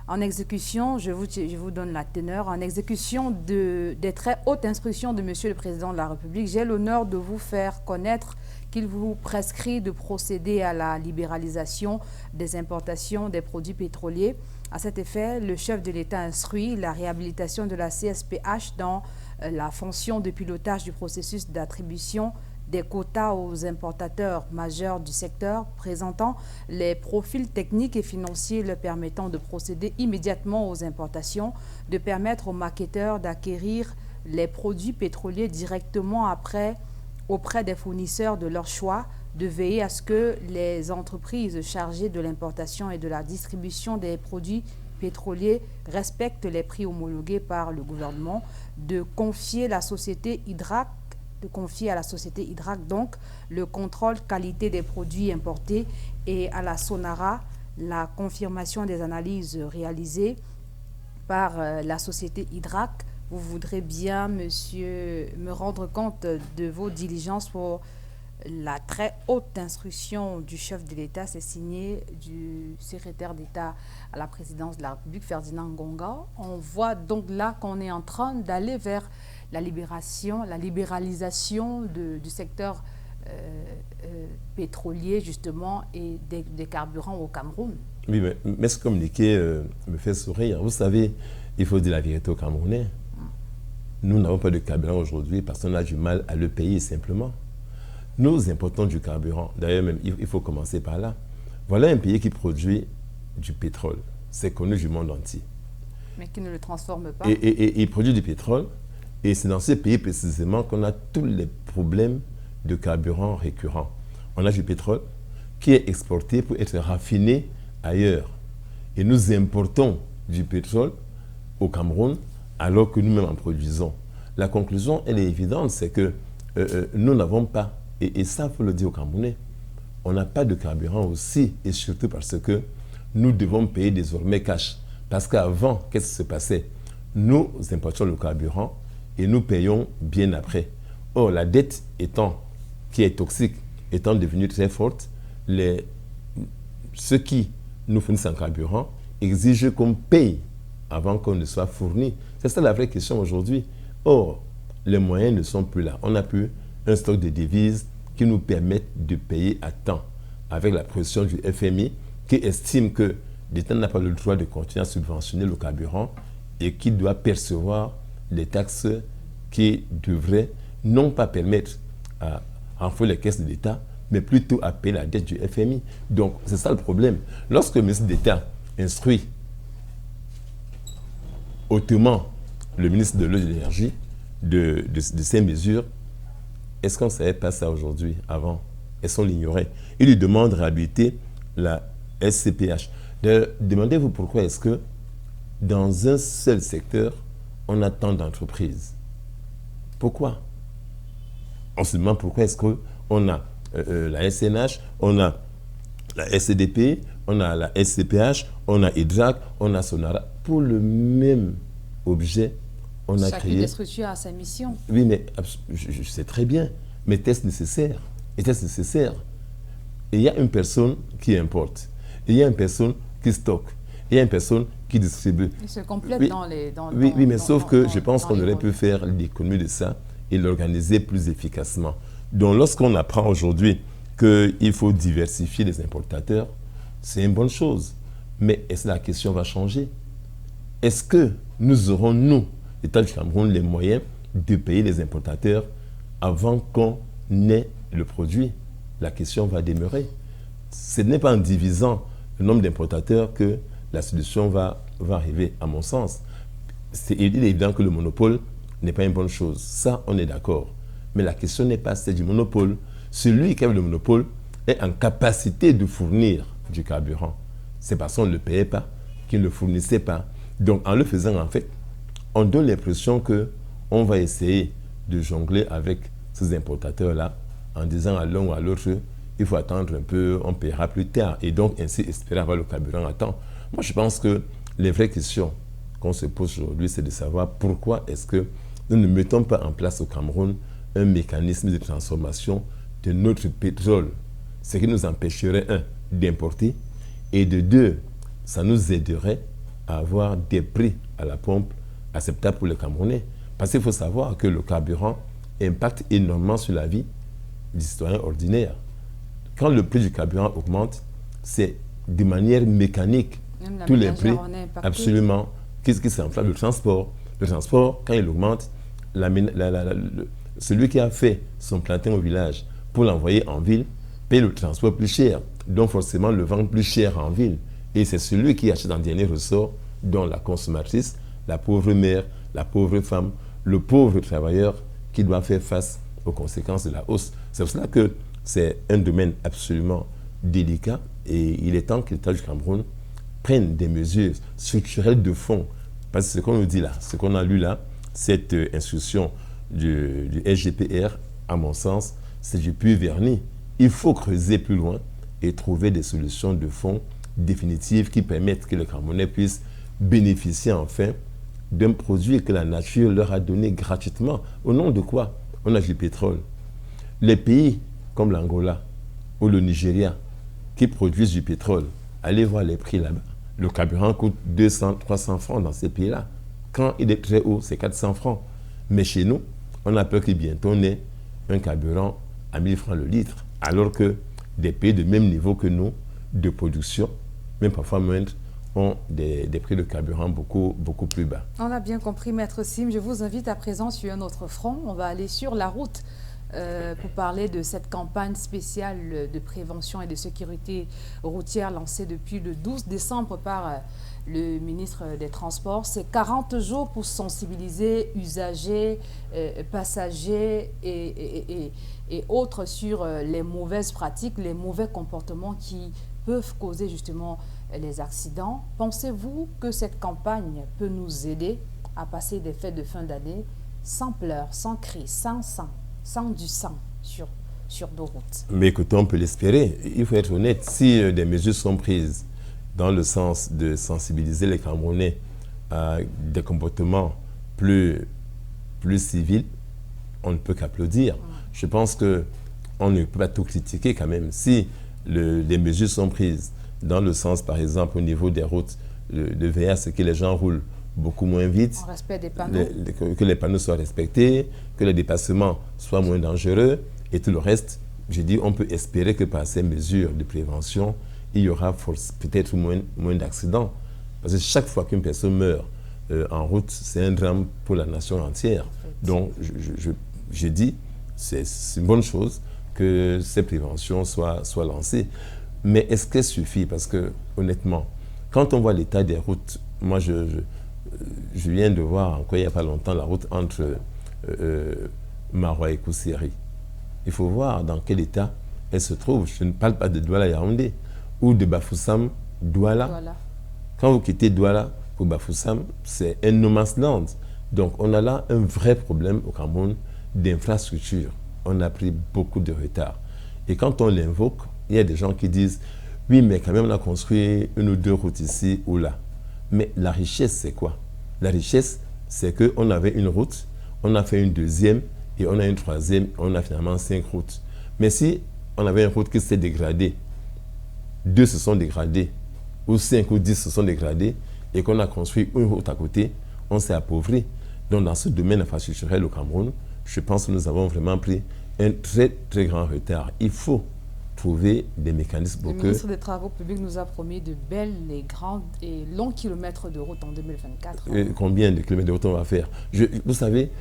[SPEAKER 1] En exécution, je vous donne la teneur, en exécution des très hautes instructions de Monsieur le Président de la République, j'ai l'honneur de vous faire connaître qu'il vous prescrit de procéder à la libéralisation des importations des produits pétroliers. À cet effet, le chef de l'État instruit la réhabilitation de la CSPH dans la fonction de pilotage du processus d'attribution des quotas aux importateurs majeurs du secteur présentant les profils techniques et financiers leur permettant de procéder immédiatement aux importations, de permettre aux marketeurs d'acquérir les produits pétroliers directement auprès des fournisseurs de leur choix, de veiller à ce que les entreprises chargées de l'importation et de la distribution des produits pétroliers respectent les prix homologués par le gouvernement, de confier à la société Hydrac donc le contrôle qualité des produits importés et à la Sonara la confirmation des analyses réalisées par la société Hydrac. Vous voudrez bien, monsieur, me rendre compte de vos diligences pour la très haute instruction du chef de l'État. C'est signé du secrétaire d'État à la présidence de la République, Ferdinand Ngonga. On voit donc là qu'on est en train d'aller vers la libéralisation du secteur pétrolier, justement, et des carburants au Cameroun.
[SPEAKER 22] Oui, mais ce communiqué me fait sourire. Vous savez, il faut dire la vérité aux Camerounais. Nous n'avons pas de carburant aujourd'hui parce qu'on a du mal à le payer simplement. Nous importons du carburant. D'ailleurs, même, il faut commencer par là. Voilà un pays qui produit du pétrole. C'est connu du monde entier.
[SPEAKER 1] Mais qui ne le transforme pas.
[SPEAKER 22] Et il produit du pétrole. Et c'est dans ce pays précisément qu'on a tous les problèmes de carburant récurrents. On a du pétrole qui est exporté pour être raffiné ailleurs. Et nous importons du pétrole au Cameroun alors que nous-mêmes en produisons. La conclusion, elle est évidente, c'est que nous n'avons pas, et ça, il faut le dire aux Camerounais, on n'a pas de carburant aussi, et surtout parce que nous devons payer désormais cash. Parce qu'avant, qu'est-ce qui se passait? Nous importions le carburant et nous payons bien après. Or, la dette qui est toxique, étant devenue très forte, ceux qui nous fournissent un carburant exigent qu'on paye avant qu'on ne soit fourni. C'est ça la vraie question aujourd'hui. Or, les moyens ne sont plus là. On n'a plus un stock de devises qui nous permettent de payer à temps, avec la pression du FMI qui estime que l'État n'a pas le droit de continuer à subventionner le carburant et qui doit percevoir les taxes qui devraient non pas permettre à renflouer les caisses de l'État, mais plutôt à payer la dette du FMI. Donc, c'est ça le problème. Lorsque le ministre d'État instruit hautement le ministre de l'Eau et de l'Énergie de ces mesures, est-ce qu'on ne savait pas ça aujourd'hui, avant? Est-ce qu'on l'ignorait? Il lui demande de réhabiliter la SCPH. Demandez-vous pourquoi est-ce que dans un seul secteur, on a tant d'entreprises? Pourquoi? On se demande pourquoi est-ce qu'on a la SNH, on a la SCDP, on a la SCPH, on a Hydrac, on a Sonara. Pour le même objet, on a créé...
[SPEAKER 1] Chacune des structures a sa mission.
[SPEAKER 22] Oui, mais je sais très bien. Mais est-ce nécessaire? Est-ce nécessaire? Il y a une personne qui importe. Il y a une personne qui stocke. Il y a une personne qui distribue.
[SPEAKER 1] Ils se complètent
[SPEAKER 22] oui,
[SPEAKER 1] dans les...
[SPEAKER 22] Oui, mais sauf que je pense qu'on aurait pu faire l'économie de ça et l'organiser plus efficacement. Donc, lorsqu'on apprend aujourd'hui qu'il faut diversifier les importateurs, c'est une bonne chose. Mais est-ce que la question va changer? Est-ce que nous aurons, nous, l'État du Cameroun, les moyens de payer les importateurs avant qu'on ait le produit? La question va demeurer. Ce n'est pas en divisant le nombre d'importateurs que la solution va arriver, à mon sens. Il est évident que le monopole n'est pas une bonne chose. Ça, on est d'accord. Mais la question n'est pas celle du monopole. Celui qui a le monopole est en capacité de fournir du carburant. C'est parce qu'on ne le payait pas, qu'il ne le fournissait pas. Donc, en le faisant, en fait, on donne l'impression qu'on va essayer de jongler avec ces importateurs-là en disant à l'un ou à l'autre, il faut attendre un peu, on paiera plus tard. Et donc, ainsi, espérer avoir le carburant à temps. Moi, je pense que les vraies questions qu'on se pose aujourd'hui, c'est de savoir pourquoi est-ce que nous ne mettons pas en place au Cameroun un mécanisme de transformation de notre pétrole, ce qui nous empêcherait, un, d'importer, et de deux, ça nous aiderait à avoir des prix à la pompe acceptables pour les Camerounais. Parce qu'il faut savoir que le carburant impacte énormément sur la vie du citoyen ordinaire. Quand le prix du carburant augmente, c'est de manière mécanique. Tous les prix, absolument, qu'est-ce qui s'enflamme? Le transport, quand il augmente, celui qui a fait son plantain au village pour l'envoyer en ville paye le transport plus cher. Donc forcément, le vend plus cher en ville. Et c'est celui qui achète en dernier ressort, dont la consommatrice, la pauvre mère, la pauvre femme, le pauvre travailleur qui doit faire face aux conséquences de la hausse. C'est pour cela que c'est un domaine absolument délicat et il est temps que l'État du Cameroun prenne des mesures structurelles de fond. Parce que ce qu'on nous dit là, ce qu'on a lu là, cette instruction du SGPR, à mon sens, c'est du pur vernis. Il faut creuser plus loin et trouver des solutions de fond définitives qui permettent que les Camerounais puissent bénéficier enfin d'un produit que la nature leur a donné gratuitement. Au nom de quoi? On a du pétrole. Les pays comme l'Angola ou le Nigeria qui produisent du pétrole, allez voir les prix là-bas. Le carburant coûte 200, 300 francs dans ces pays-là. Quand il est très haut, c'est 400 francs. Mais chez nous, on a peur que bientôt on ait un carburant à 1000 francs le litre, alors que des pays de même niveau que nous, de production, même parfois moindres, ont des prix de carburant beaucoup plus bas.
[SPEAKER 1] On a bien compris, Maître Sim. Je vous invite à présent sur un autre front. On va aller sur la route pour parler de cette campagne spéciale de prévention et de sécurité routière lancée depuis le 12 décembre par le ministre des Transports. C'est 40 jours pour sensibiliser usagers, passagers et autres sur les mauvaises pratiques, les mauvais comportements qui peuvent causer justement les accidents. Pensez-vous que cette campagne peut nous aider à passer des fêtes de fin d'année sans pleurs, sans cris, sans sang, sans du sang sur nos routes?
[SPEAKER 22] Mais écoutez, on peut l'espérer. Il faut être honnête. Si des mesures sont prises dans le sens de sensibiliser les Camerounais à des comportements plus civils, on ne peut qu'applaudir. Je pense qu'on ne peut pas tout critiquer quand même. Si les mesures sont prises dans le sens, par exemple, au niveau des routes, de veiller à ce que les gens roulent beaucoup moins vite,
[SPEAKER 1] en respect des panneaux,
[SPEAKER 22] que les panneaux soient respectés, que les dépassements soient moins dangereux et tout le reste, je dis, on peut espérer que par ces mesures de prévention, il y aura peut-être moins d'accidents. Parce que chaque fois qu'une personne meurt en route, c'est un drame pour la nation entière. Donc, je dis, c'est une bonne chose que ces préventions soient lancées. Mais est-ce qu'elle suffit? Parce que, honnêtement, quand on voit l'état des routes, moi, je viens de voir encore il n'y a pas longtemps la route entre Maroua et Koussiri. Il faut voir dans quel état elle se trouve. Je ne parle pas de Douala-Yaoundé ou de Bafoussam, Douala. Quand vous quittez Douala pour Bafoussam, c'est un no man's land. Donc, on a là un vrai problème au Cameroun d'infrastructure. On a pris beaucoup de retard. Et quand on l'invoque, il y a des gens qui disent « Oui, mais quand même, on a construit une ou deux routes ici ou là. » Mais la richesse, c'est quoi? La richesse, c'est qu'on avait une route, on a fait une deuxième, et on a une troisième, on a finalement 5 routes. Mais si on avait une route qui s'est dégradée, 2 se sont dégradées, ou 5 ou 10 se sont dégradées, et qu'on a construit une route à côté, on s'est appauvri. Donc dans ce domaine infrastructurel au Cameroun, je pense que nous avons vraiment pris un très très grand retard. Il faut trouver des mécanismes pour que...
[SPEAKER 1] Le ministre des Travaux publics nous a promis de belles et grandes et longs kilomètres de route en 2024.
[SPEAKER 22] Et combien de kilomètres de route on va faire? Vous savez,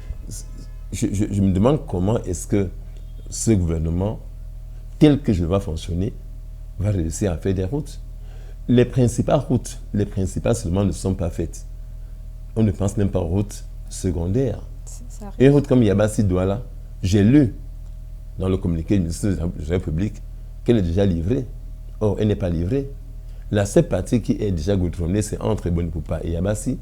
[SPEAKER 22] je me demande comment est-ce que ce gouvernement, tel que je vais fonctionner, va réussir à faire des routes. Les principales routes, les principales seulement ne sont pas faites. On ne pense même pas aux routes secondaires. Une route comme Yabassi-Douala, j'ai lu dans le communiqué du ministre de la République qu'elle est déjà livrée. Or, elle n'est pas livrée. La seule partie qui est déjà goudronnée, c'est entre Bonipoupa et Yabassi.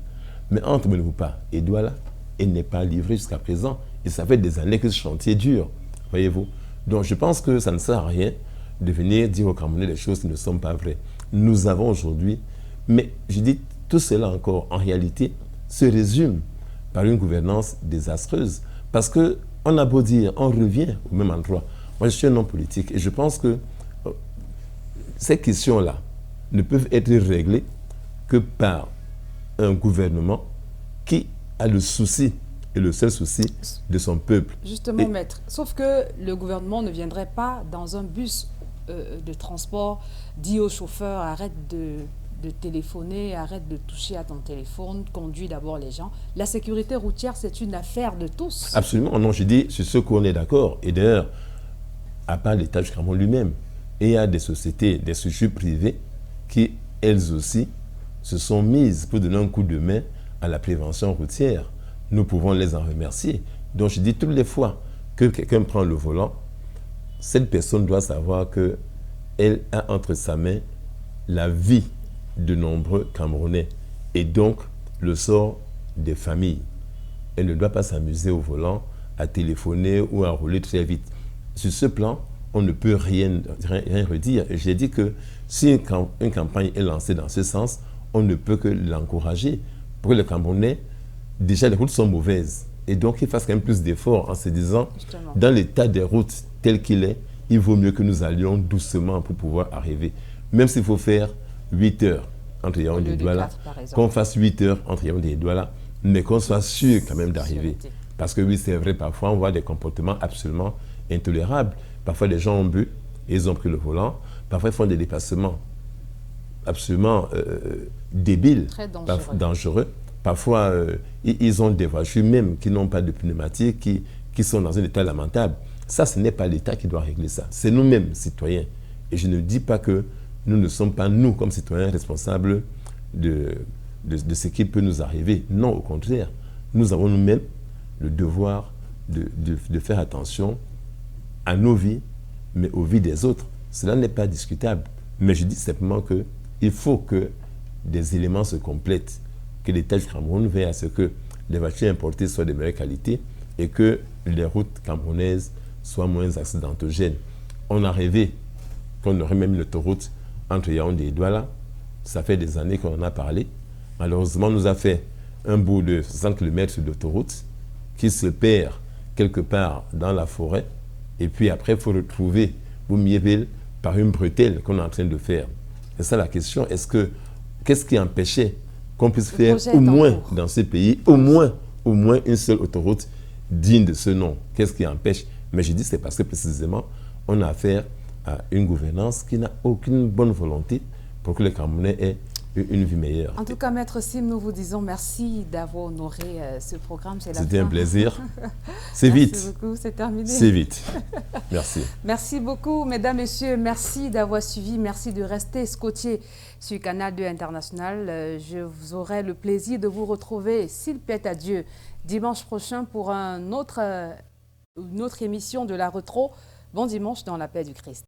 [SPEAKER 22] Mais entre Bonipoupa et Douala, elle n'est pas livrée jusqu'à présent. Et ça fait des années que ce chantier dure, voyez-vous. Donc, je pense que ça ne sert à rien de venir dire aux Camerounais des choses qui ne sont pas vraies. Nous avons aujourd'hui, mais je dis tout cela encore, en réalité, se résume par une gouvernance désastreuse. Parce qu'on a beau dire, on revient au même endroit. Moi, je suis un homme politique et je pense que ces questions-là ne peuvent être réglées que par un gouvernement qui a le souci, et le seul souci, de son peuple.
[SPEAKER 1] Justement, maître, sauf que le gouvernement ne viendrait pas dans un bus de transport, dit au chauffeur, arrête de téléphoner, arrête de toucher à ton téléphone, conduis d'abord les gens. La sécurité routière, c'est une affaire de tous.
[SPEAKER 22] Absolument. Non, je dis, c'est ce qu'on est d'accord. Et d'ailleurs, à part l'État du Cameroun lui-même, il y a des sociétés, des structures privées qui, elles aussi, se sont mises pour donner un coup de main à la prévention routière. Nous pouvons les en remercier. Donc, je dis toutes les fois que quelqu'un prend le volant, cette personne doit savoir qu'elle a entre sa main la vie de nombreux Camerounais et donc le sort des familles. Elle ne doit pas s'amuser au volant, à téléphoner ou à rouler très vite. Sur ce plan, on ne peut rien redire. J'ai dit que si une campagne est lancée dans ce sens, on ne peut que l'encourager. Pour que les Camerounais, déjà les routes sont mauvaises. Et donc ils fassent quand même plus d'efforts en se disant, justement, dans l'état des routes tel qu'il est, il vaut mieux que nous allions doucement pour pouvoir arriver. Même s'il faut faire 8 heures entre Yaoundé et Douala, qu'on fasse 8 heures entre Yaoundé et Douala, mais qu'on soit sûr quand même d'arriver. Parce que oui, c'est vrai, parfois on voit des comportements absolument intolérables. Parfois les gens ont bu et ils ont pris le volant. Parfois ils font des dépassements absolument débiles, dangereux. Parfois ils ont des voitures même qui n'ont pas de pneumatiques, qui sont dans un état lamentable. Ça, ce n'est pas l'État qui doit régler ça. C'est nous-mêmes, citoyens. Et je ne dis pas que nous ne sommes pas, nous, comme citoyens, responsables de ce qui peut nous arriver. Non, au contraire. Nous avons nous-mêmes le devoir de faire attention à nos vies, mais aux vies des autres. Cela n'est pas discutable. Mais je dis simplement qu'il faut que des éléments se complètent, que l'État du Cameroun veille à ce que les voitures importées soient de meilleure qualité et que les routes camerounaises soient moins accidentogènes. On a rêvé qu'on aurait même une autoroute entre Yaoundé et Douala. Ça fait des années qu'on en a parlé. Malheureusement, on nous a fait un bout de 60 km d'autoroute qui se perd quelque part dans la forêt. Et puis après, il faut retrouver Boumiéville par une bretelle qu'on est en train de faire. C'est ça la question. Qu'est-ce qui empêchait qu'on puisse faire au moins dans ce pays, au moins une seule autoroute digne de ce nom? Qu'est-ce qui empêche? Mais je dis c'est parce que précisément, on a affaire à une gouvernance qui n'a aucune bonne volonté pour que les Camerounais aient une vie meilleure.
[SPEAKER 1] En tout cas, Maître Sim, nous vous disons merci d'avoir honoré ce programme.
[SPEAKER 22] C'était un plaisir. C'est vite.
[SPEAKER 1] Merci beaucoup, c'est terminé.
[SPEAKER 22] C'est vite. Merci.
[SPEAKER 1] Merci beaucoup, mesdames, messieurs. Merci d'avoir suivi. Merci de rester scotché sur Canal 2 International. Je vous aurai le plaisir de vous retrouver, s'il plaît à Dieu, dimanche prochain pour une autre émission de la Retro. Bon dimanche dans la paix du Christ.